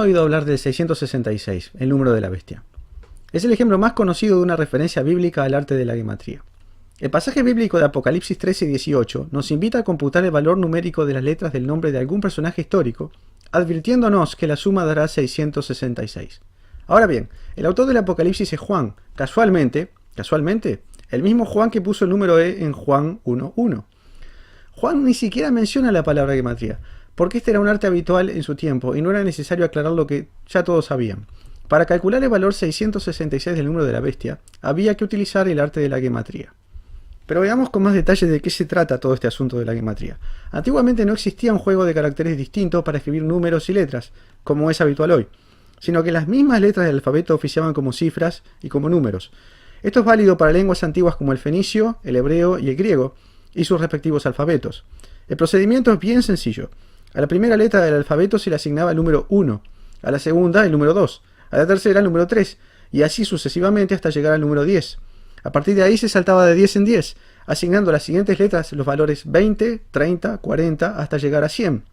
oído hablar del 666, el número de la bestia. Es el ejemplo más conocido de una referencia bíblica al arte de la gematría. El pasaje bíblico de Apocalipsis 13:18 nos invita a computar el valor numérico de las letras del nombre de algún personaje histórico, advirtiéndonos que la suma dará 666. Ahora bien, el autor del Apocalipsis es Juan, casualmente, el mismo Juan que puso el número E en Juan 1:1. Juan ni siquiera menciona la palabra gematría, porque este era un arte habitual en su tiempo y no era necesario aclarar lo que ya todos sabían. Para calcular el valor 666 del número de la bestia, había que utilizar el arte de la gematría. Pero veamos con más detalle de qué se trata todo este asunto de la gematría. Antiguamente no existía un juego de caracteres distintos para escribir números y letras, como es habitual hoy, sino que las mismas letras del alfabeto oficiaban como cifras y como números. Esto es válido para lenguas antiguas como el fenicio, el hebreo y el griego, y sus respectivos alfabetos. El procedimiento es bien sencillo. A la primera letra del alfabeto se le asignaba el número 1, a la segunda el número 2, a la tercera el número 3, y así sucesivamente hasta llegar al número 10. A partir de ahí se saltaba de 10 en 10, asignando a las siguientes letras los valores 20, 30, 40, hasta llegar a 100.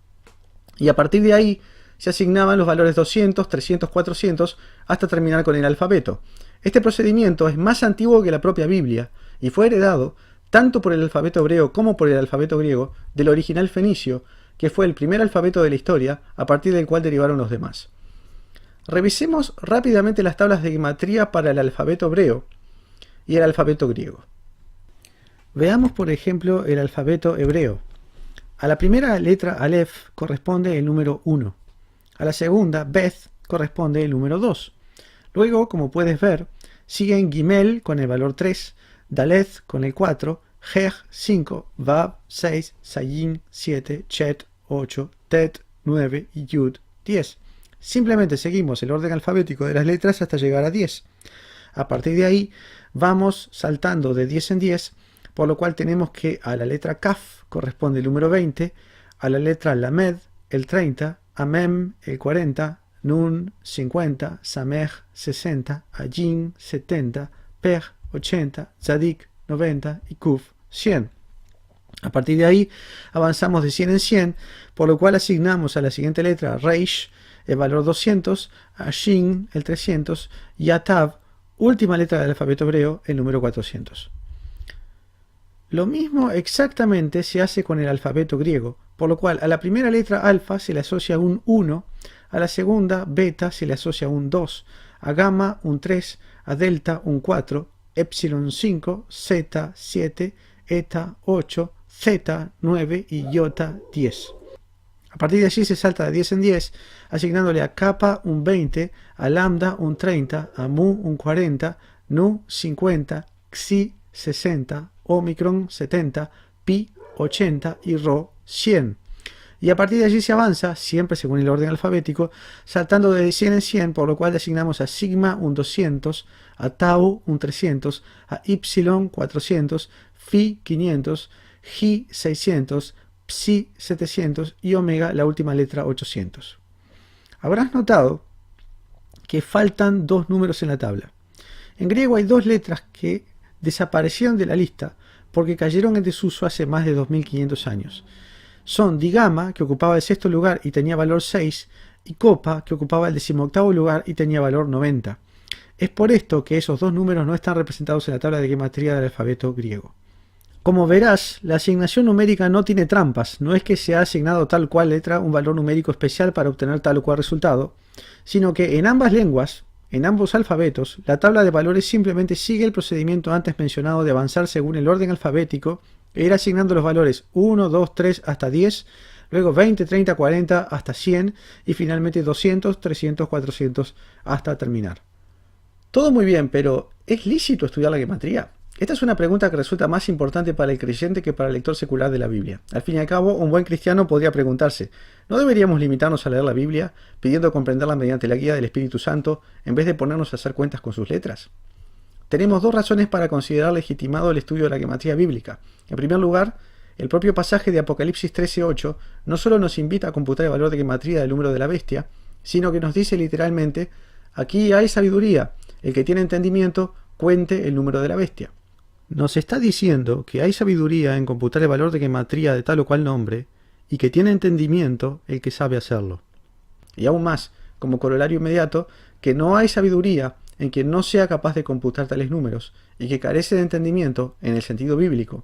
Y a partir de ahí se asignaban los valores 200, 300, 400, hasta terminar con el alfabeto. Este procedimiento es más antiguo que la propia Biblia, y fue heredado tanto por el alfabeto hebreo como por el alfabeto griego del original fenicio, que fue el primer alfabeto de la historia, a partir del cual derivaron los demás. Revisemos rápidamente las tablas de gematría para el alfabeto hebreo y el alfabeto griego. Veamos por ejemplo el alfabeto hebreo. A la primera letra Aleph corresponde el número 1. A la segunda, Beth, corresponde el número 2. Luego, como puedes ver, siguen Gimel con el valor 3, Daleth con el 4, Hej 5, Vav 6, Zayin 7, Chet 8, Tet 9 y Yud 10. Simplemente seguimos el orden alfabético de las letras hasta llegar a 10. A partir de ahí vamos saltando de 10 en 10, por lo cual tenemos que a la letra Kaf corresponde el número 20, a la letra Lamed el 30, a Mem el 40, Nun 50, Samej 60, Ayin 70, Pej 80, Zadik 90 y Kuf 100. A partir de ahí avanzamos de 100 en 100, por lo cual asignamos a la siguiente letra Reish el valor 200, a Shin el 300 y a Tav, última letra del alfabeto hebreo, el número 400. Lo mismo exactamente se hace con el alfabeto griego, por lo cual a la primera letra alfa se le asocia un 1, a la segunda beta se le asocia un 2, a gamma un 3, a delta un 4, epsilon 5, zeta 7, eta 8, zeta 9 y iota 10. A partir de allí se salta de 10 en 10, asignándole a kappa un 20, a lambda un 30, a mu un 40, nu 50, xi 60, omicron 70, pi 80 y rho 100. Y a partir de allí se avanza, siempre según el orden alfabético, saltando de 100 en 100, por lo cual le asignamos a sigma un 200, a tau un 300, a ypsilon 400, phi 500, gi 600, psi 700 y omega, la última letra, 800. Habrás notado que faltan dos números en la tabla. En griego hay dos letras que desaparecieron de la lista porque cayeron en desuso hace más de 2500 años. Son digama, que ocupaba el sexto lugar y tenía valor 6, y copa, que ocupaba el 18º lugar y tenía valor 90. Es por esto que esos dos números no están representados en la tabla de gematría del alfabeto griego. Como verás, la asignación numérica no tiene trampas, no es que se ha asignado tal cual letra un valor numérico especial para obtener tal o cual resultado, sino que en ambas lenguas, en ambos alfabetos, la tabla de valores simplemente sigue el procedimiento antes mencionado de avanzar según el orden alfabético e ir asignando los valores 1, 2, 3 hasta 10, luego 20, 30, 40 hasta 100 y finalmente 200, 300, 400 hasta terminar. Todo muy bien, pero ¿es lícito estudiar la gematría? Esta es una pregunta que resulta más importante para el creyente que para el lector secular de la Biblia. Al fin y al cabo, un buen cristiano podría preguntarse, ¿no deberíamos limitarnos a leer la Biblia, pidiendo comprenderla mediante la guía del Espíritu Santo, en vez de ponernos a hacer cuentas con sus letras? Tenemos dos razones para considerar legitimado el estudio de la gematría bíblica. En primer lugar, el propio pasaje de Apocalipsis 13:8 no solo nos invita a computar el valor de gematría del número de la bestia, sino que nos dice literalmente, aquí hay sabiduría, el que tiene entendimiento, cuente el número de la bestia. Nos está diciendo que hay sabiduría en computar el valor de gematría de tal o cual nombre, y que tiene entendimiento el que sabe hacerlo. Y aún más, como corolario inmediato, que no hay sabiduría en quien no sea capaz de computar tales números, y que carece de entendimiento, en el sentido bíblico,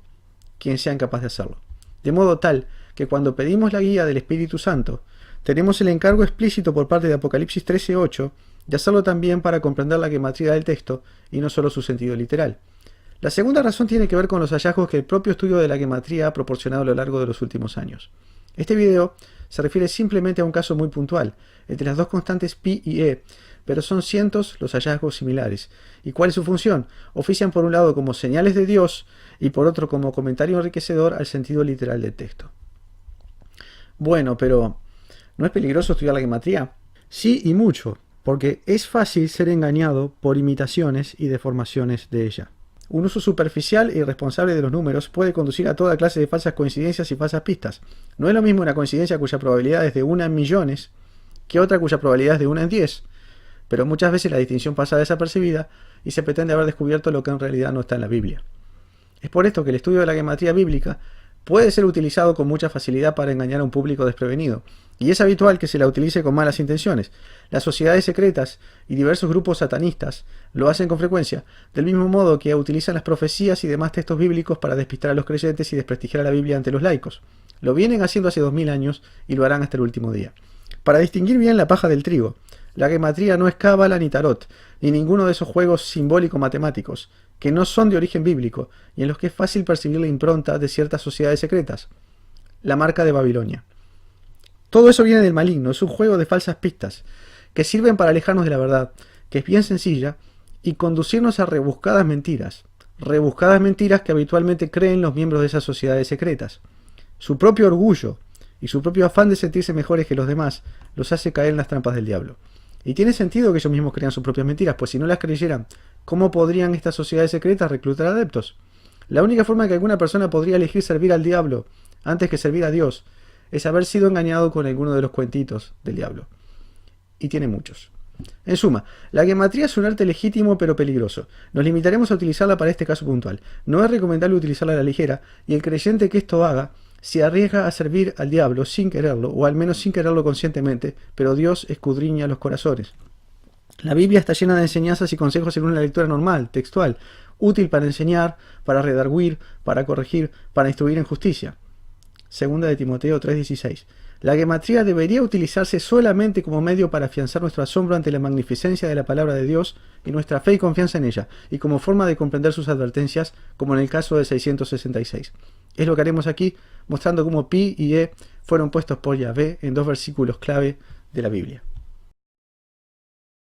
quien sea incapaz de hacerlo. De modo tal que cuando pedimos la guía del Espíritu Santo, tenemos el encargo explícito por parte de Apocalipsis 13:8 de hacerlo también para comprender la gematría del texto y no solo su sentido literal. La segunda razón tiene que ver con los hallazgos que el propio estudio de la gematría ha proporcionado a lo largo de los últimos años. Este video se refiere simplemente a un caso muy puntual, entre las dos constantes pi y e, pero son cientos los hallazgos similares. ¿Y cuál es su función? Ofician por un lado como señales de Dios y por otro como comentario enriquecedor al sentido literal del texto. Bueno, pero ¿no es peligroso estudiar la gematría? Sí, y mucho, porque es fácil ser engañado por imitaciones y deformaciones de ella. Un uso superficial e irresponsable de los números puede conducir a toda clase de falsas coincidencias y falsas pistas. No es lo mismo una coincidencia cuya probabilidad es de 1 en millones que otra cuya probabilidad es de 1 en 10, pero muchas veces la distinción pasa desapercibida y se pretende haber descubierto lo que en realidad no está en la Biblia. Es por esto que el estudio de la gematría bíblica puede ser utilizado con mucha facilidad para engañar a un público desprevenido, y es habitual que se la utilice con malas intenciones. Las sociedades secretas y diversos grupos satanistas lo hacen con frecuencia, del mismo modo que utilizan las profecías y demás textos bíblicos para despistar a los creyentes y desprestigiar a la Biblia ante los laicos. Lo vienen haciendo hace 2000 años y lo harán hasta el último día. Para distinguir bien la paja del trigo, la gematría no es cábala ni tarot, ni ninguno de esos juegos simbólico-matemáticos, que no son de origen bíblico y en los que es fácil percibir la impronta de ciertas sociedades secretas. La marca de Babilonia. Todo eso viene del maligno, es un juego de falsas pistas, que sirven para alejarnos de la verdad, que es bien sencilla, y conducirnos a rebuscadas mentiras que habitualmente creen los miembros de esas sociedades secretas. Su propio orgullo y su propio afán de sentirse mejores que los demás los hace caer en las trampas del diablo. Y tiene sentido que ellos mismos crean sus propias mentiras, pues si no las creyeran, ¿cómo podrían estas sociedades secretas reclutar adeptos? La única forma en que alguna persona podría elegir servir al diablo antes que servir a Dios es haber sido engañado con alguno de los cuentitos del diablo. Y tiene muchos. En suma, la gematría es un arte legítimo pero peligroso. Nos limitaremos a utilizarla para este caso puntual. No es recomendable utilizarla a la ligera, y el creyente que esto haga se arriesga a servir al diablo sin quererlo, o al menos sin quererlo conscientemente, pero Dios escudriña los corazones. La Biblia está llena de enseñanzas y consejos según una lectura normal, textual, útil para enseñar, para redarguir, para corregir, para instruir en justicia. Segunda de Timoteo 3:16. La gematría debería utilizarse solamente como medio para afianzar nuestro asombro ante la magnificencia de la palabra de Dios y nuestra fe y confianza en ella, y como forma de comprender sus advertencias, como en el caso de 666. Es lo que haremos aquí, mostrando cómo pi y e fueron puestos por Yahvé en dos versículos clave de la Biblia.